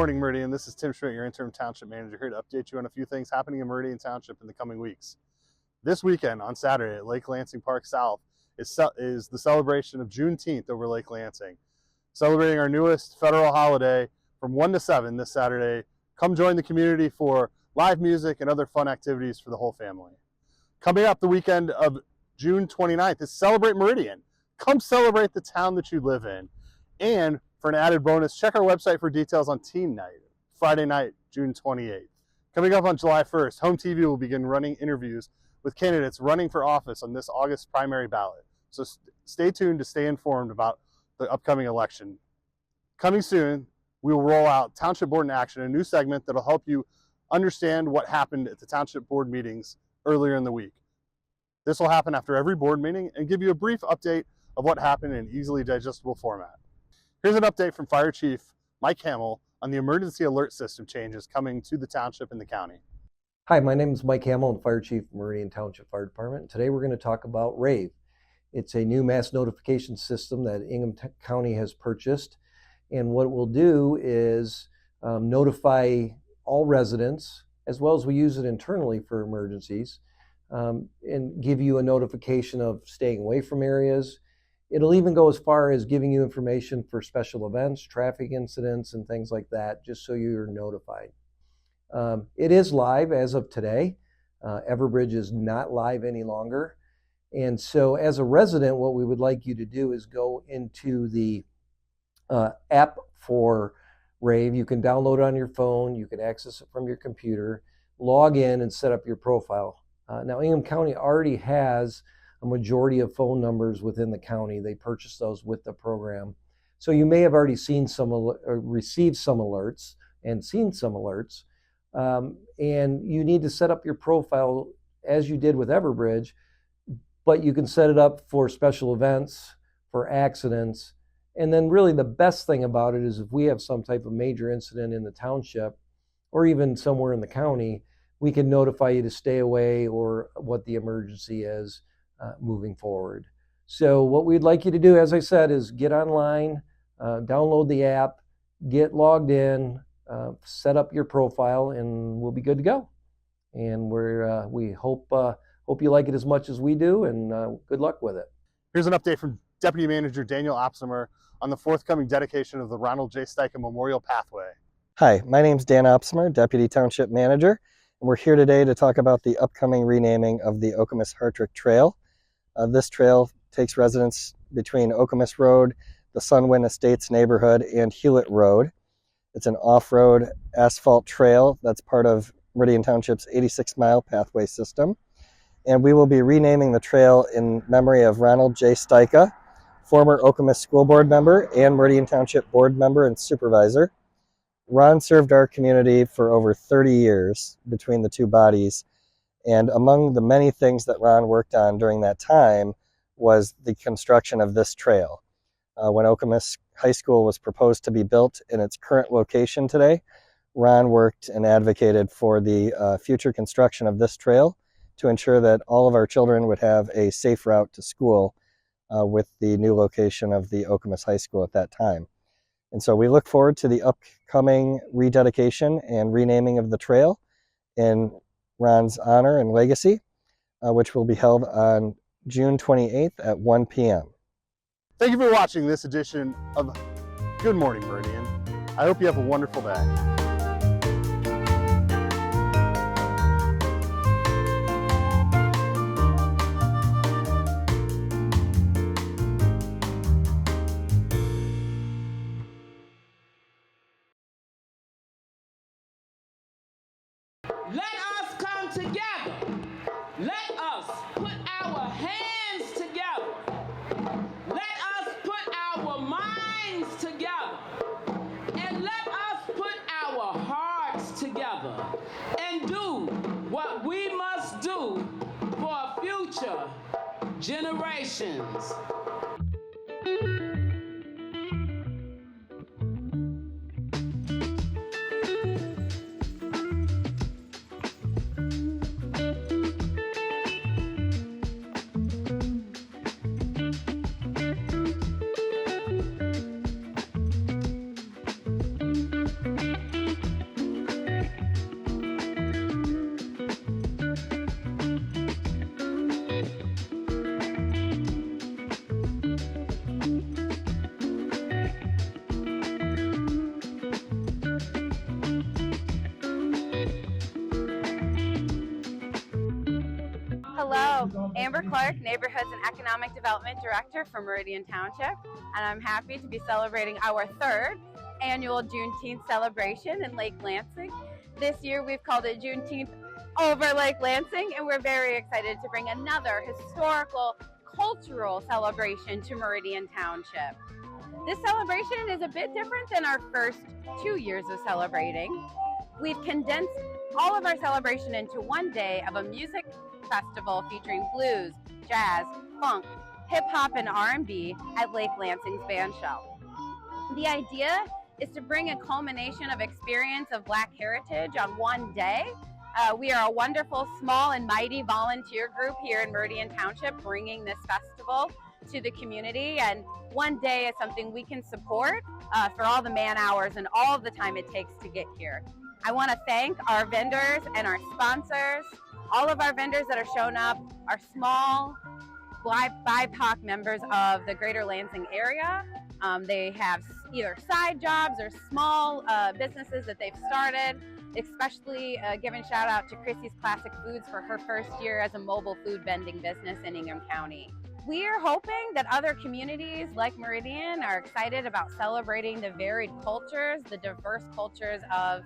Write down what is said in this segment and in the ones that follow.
morning, Meridian. This is Tim Schmidt, your interim township manager, here to update you on a few things happening in Meridian Township in the coming weeks. This weekend, on Saturday at Lake Lansing Park South, is the celebration of Juneteenth over Lake Lansing. Celebrating our newest federal holiday from 1 to 7 this Saturday. Come join the community for live music and other fun activities for the whole family. Coming up the weekend of June 29th is Celebrate Meridian. Come celebrate the town that you live in. And for an added bonus, check our website for details on Teen Night, Friday night, June 28th. Coming up on July 1st, HOMTV will begin running interviews with candidates running for office on this August primary ballot. So stay tuned to stay informed about the upcoming election. Coming soon, we will roll out Township Board in Action, a new segment that will help you understand what happened at the Township Board meetings earlier in the week. This will happen after every board meeting and give you a brief update of what happened in easily digestible format. Here's an update from Fire Chief Mike Hamill on the emergency alert system changes coming to the township and the county. Hi, my name is Mike Hamill, I'm Fire Chief, Meridian Township Fire Department. Today we're going to talk about RAVE. It's a new mass notification system that Ingham County has purchased. And what it will do is notify all residents, as well as we use it internally for emergencies, and give you a notification of staying away from areas. It'll even go as far as giving you information for special events, traffic incidents, and things like that, just so you're notified. It is live as of today. Everbridge is not live any longer. And so as a resident, what we would like you to do is go into the app for RAVE. You can download it on your phone. You can access it from your computer, log in and set up your profile. Now, Ingham County already has a majority of phone numbers within the county. They purchased those with the program. So you may have already seen some or received some alerts and seen some alerts. And you need to set up your profile as you did with Everbridge, but you can set it up for special events, for accidents. And then really the best thing about it is if we have some type of major incident in the township or even somewhere in the county, we can notify you to stay away or what the emergency is moving forward. So what we'd like you to do, as I said, is get online, download the app, get logged in, set up your profile, and we'll be good to go. And we hope you like it as much as we do, and good luck with it. Here's an update from Deputy Manager Daniel Opsimer on the forthcoming dedication of the Ronald J. Steichen Memorial Pathway. Hi, my name's Dan Opsimer, Deputy Township Manager, and we're here today to talk about the upcoming renaming of the Okemos-Hartrick Trail. This trail takes residents between Okemos Road, the Sunwind Estates neighborhood, and Hewlett Road. It's an off-road asphalt trail that's part of Meridian Township's 86-mile pathway system. And we will be renaming the trail in memory of Ronald J. Steichen, former Okemos School Board member and Meridian Township Board member and supervisor. Ron served our community for over 30 years between the two bodies. And among the many things that Ron worked on during that time was the construction of this trail. When Okemos High School was proposed to be built in its current location today, Ron worked and advocated for the future construction of this trail to ensure that all of our children would have a safe route to school with the new location of the Okemos High School at that time. And so we look forward to the upcoming rededication and renaming of the trail in Ron's honor and legacy, which will be held on June 28th at 1 p.m. Thank you for watching this edition of Good Morning Meridian. I hope you have a wonderful day. Let us come together. Let us put our hands together. Let us put our minds together. And let us put our hearts together and do what we must do for future generations. Hello, Amber Clark, Neighborhoods and Economic Development Director for Meridian Township, and I'm happy to be celebrating our third annual Juneteenth celebration in Lake Lansing. This year we've called it Juneteenth over Lake Lansing, and we're very excited to bring another historical, cultural celebration to Meridian Township. This celebration is a bit different than our first 2 years of celebrating. We've condensed all of our celebration into one day of a music festival featuring blues, jazz, funk, hip-hop, and R&B at Lake Lansing's Bandshell. The idea is to bring a culmination of experience of Black heritage on one day. We are a wonderful, small and mighty volunteer group here in Meridian Township bringing this festival to the community, and one day is something we can support for all the man hours and all the time it takes to get here. I want to thank our vendors and our sponsors. All of our vendors that are shown up are small BIPOC members of the greater Lansing area. They have either side jobs or small businesses that they've started, especially giving shout out to Chrissy's Classic Foods for her first year as a mobile food vending business in Ingham County. We are hoping that other communities like Meridian are excited about celebrating the varied cultures, the diverse cultures of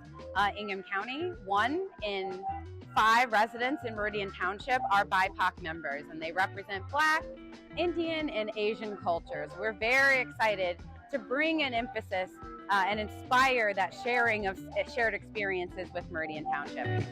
Ingham County. 1 in 5 residents in Meridian Township are BIPOC members, and they represent Black, Indian, and Asian cultures. We're very excited to bring an emphasis and inspire that sharing of shared experiences with Meridian Township.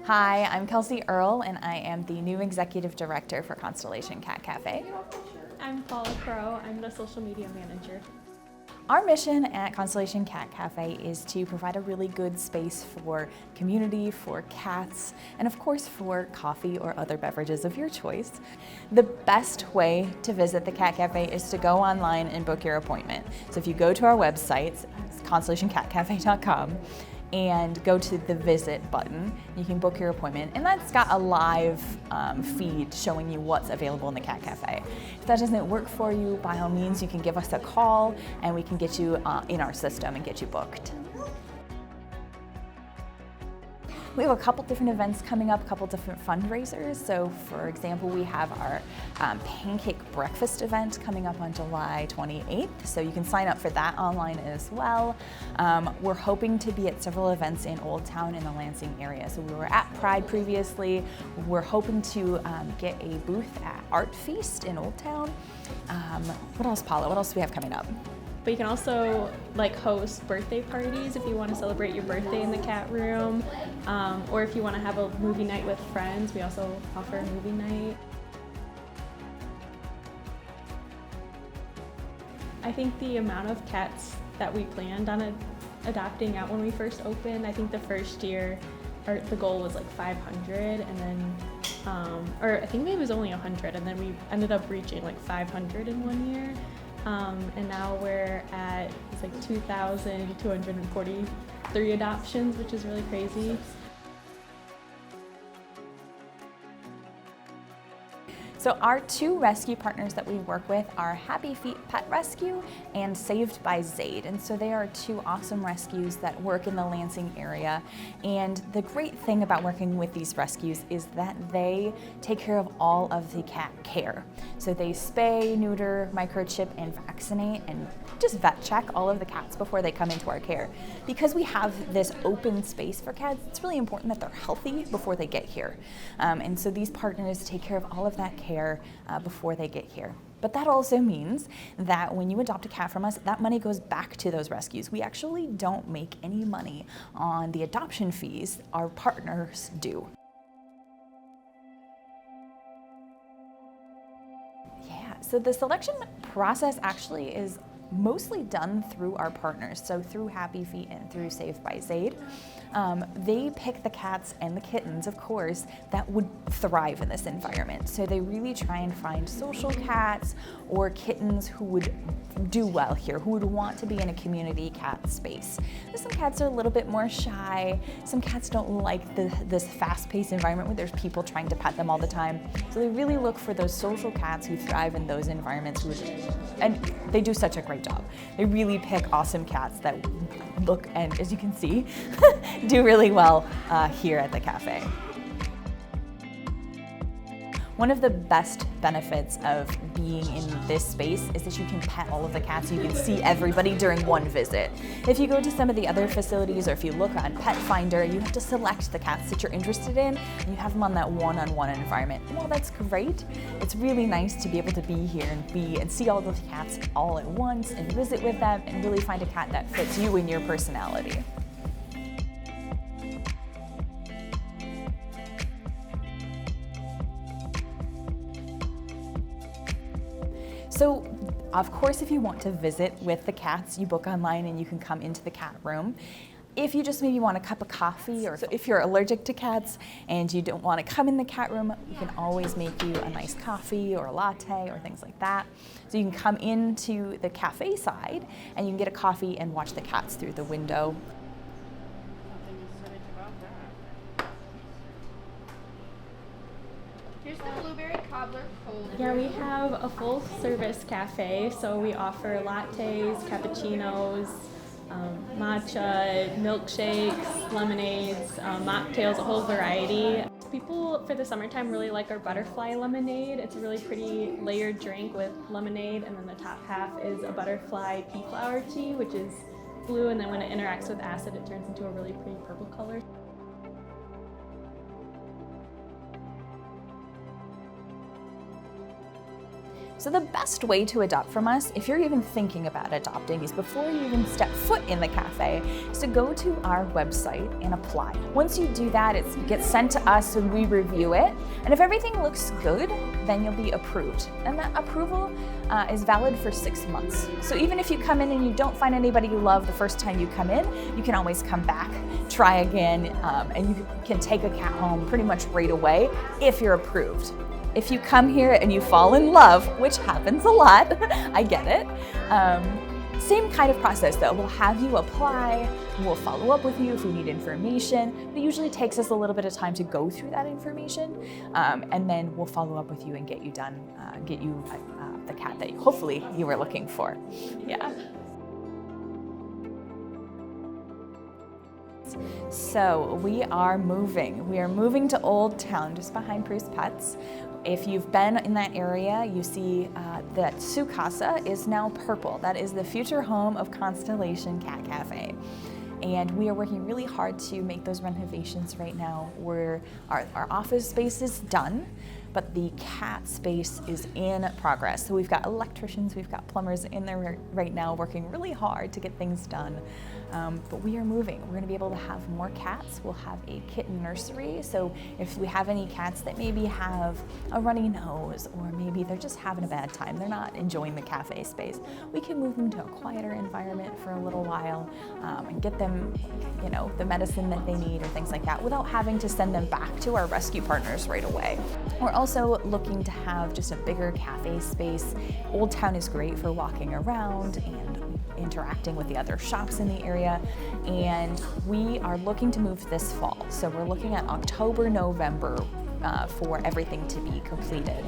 Hi, I'm Kelsey Earle, and I am the new Executive Director for Constellation Cat Cafe. I'm Paula Crow. I'm the social media manager. Our mission at Constellation Cat Cafe is to provide a really good space for community, for cats, and of course for coffee or other beverages of your choice. The best way to visit the Cat Cafe is to go online and book your appointment. So if you go to our website, constellationcatcafe.com, and go to the visit button, you can book your appointment, and that's got a live feed showing you what's available in the Cat Cafe. If that doesn't work for you, by all means you can give us a call and we can get you in our system and get you booked. We have a couple different events coming up, a couple different fundraisers. So for example, we have our pancake breakfast event coming up on July 28th. So you can sign up for that online as well. We're hoping to be at several events in Old Town in the Lansing area. So we were at Pride previously. We're hoping to get a booth at Art Feast in Old Town. What else, Paula? What else do we have coming up? But you can also host birthday parties if you want to celebrate your birthday in the cat room, or if you want to have a movie night with friends, we also offer a movie night. I think the amount of cats that we planned on adopting out when we first opened, I think the first year the goal was 500, and then or I think maybe it was only 100, and then we ended up reaching 500 in 1 year. And now we're at 2,243 adoptions, which is really crazy. So our 2 rescue partners that we work with are Happy Feet Pet Rescue and Saved by Zaid. And so they are 2 awesome rescues that work in the Lansing area. And the great thing about working with these rescues is that they take care of all of the cat care. So they spay, neuter, microchip, and vaccinate, and just vet check all of the cats before they come into our care. Because we have this open space for cats, it's really important that they're healthy before they get here. And so these partners take care of all of that care before they get here. But that also means that when you adopt a cat from us, that money goes back to those rescues. We actually don't make any money on the adoption fees. Our partners do. Yeah, so the selection process actually is mostly done through our partners, so through Happy Feet and through Saved by Zaid. They pick the cats and the kittens, of course, that would thrive in this environment. So they really try and find social cats or kittens who would do well here, who would want to be in a community cat space. Some cats are a little bit more shy. Some cats don't like this fast-paced environment where there's people trying to pet them all the time. So they really look for those social cats who thrive in those environments, and they do such a great job. They really pick awesome cats that look, and as you can see, do really well here at the cafe. One of the best benefits of being in this space is that you can pet all of the cats. You can see everybody during one visit. If you go to some of the other facilities, or if you look on Pet Finder, you have to select the cats that you're interested in, and you have them on that one-on-one environment. And while that's great, it's really nice to be able to be here and see all the cats all at once and visit with them and really find a cat that fits you and your personality. So, of course, if you want to visit with the cats, you book online and you can come into the cat room. If you just maybe want a cup of coffee, or if you're allergic to cats and you don't want to come in the cat room, we can always make you a nice coffee or a latte or things like that. So you can come into the cafe side and you can get a coffee and watch the cats through the window. Here's the blueberry cobbler cold. Yeah, we have a full service cafe, so we offer lattes, cappuccinos, matcha, milkshakes, lemonades, mocktails, a whole variety. People for the summertime really like our butterfly lemonade. It's a really pretty layered drink with lemonade, and then the top half is a butterfly pea flower tea, which is blue, and then when it interacts with acid, it turns into a really pretty purple color. So the best way to adopt from us, if you're even thinking about adopting, is before you even step foot in the cafe, is to go to our website and apply. Once you do that, it gets sent to us and we review it. And if everything looks good, then you'll be approved. And that approval is valid for 6 months. So even if you come in and you don't find anybody you love the first time you come in, you can always come back, try again, and you can take a cat home pretty much right away if you're approved. If you come here and you fall in love, which happens a lot, I get it, same kind of process though. We'll have you apply, we'll follow up with you if you need information. It usually takes us a little bit of time to go through that information, and then we'll follow up with you and get you done, get you the cat that hopefully you were looking for. Yeah. So we are moving. We are moving to Old Town, just behind Priest Pets. If you've been in that area, you see that Sukasa is now purple. That is the future home of Constellation Cat Cafe. And we are working really hard to make those renovations right now. Our office space is done, but the cat space is in progress. So we've got electricians, we've got plumbers in there right now working really hard to get things done. But we are moving. We're gonna be able to have more cats. We'll have a kitten nursery. So if we have any cats that maybe have a runny nose, or maybe they're just having a bad time, they're not enjoying the cafe space, we can move them to a quieter environment for a little while and get them, you know, the medicine that they need or things like that without having to send them back to our rescue partners right away. We're also looking to have just a bigger cafe space. Old Town is great for walking around and interacting with the other shops in the area, and we are looking to move this fall. So we're looking at October, November for everything to be completed.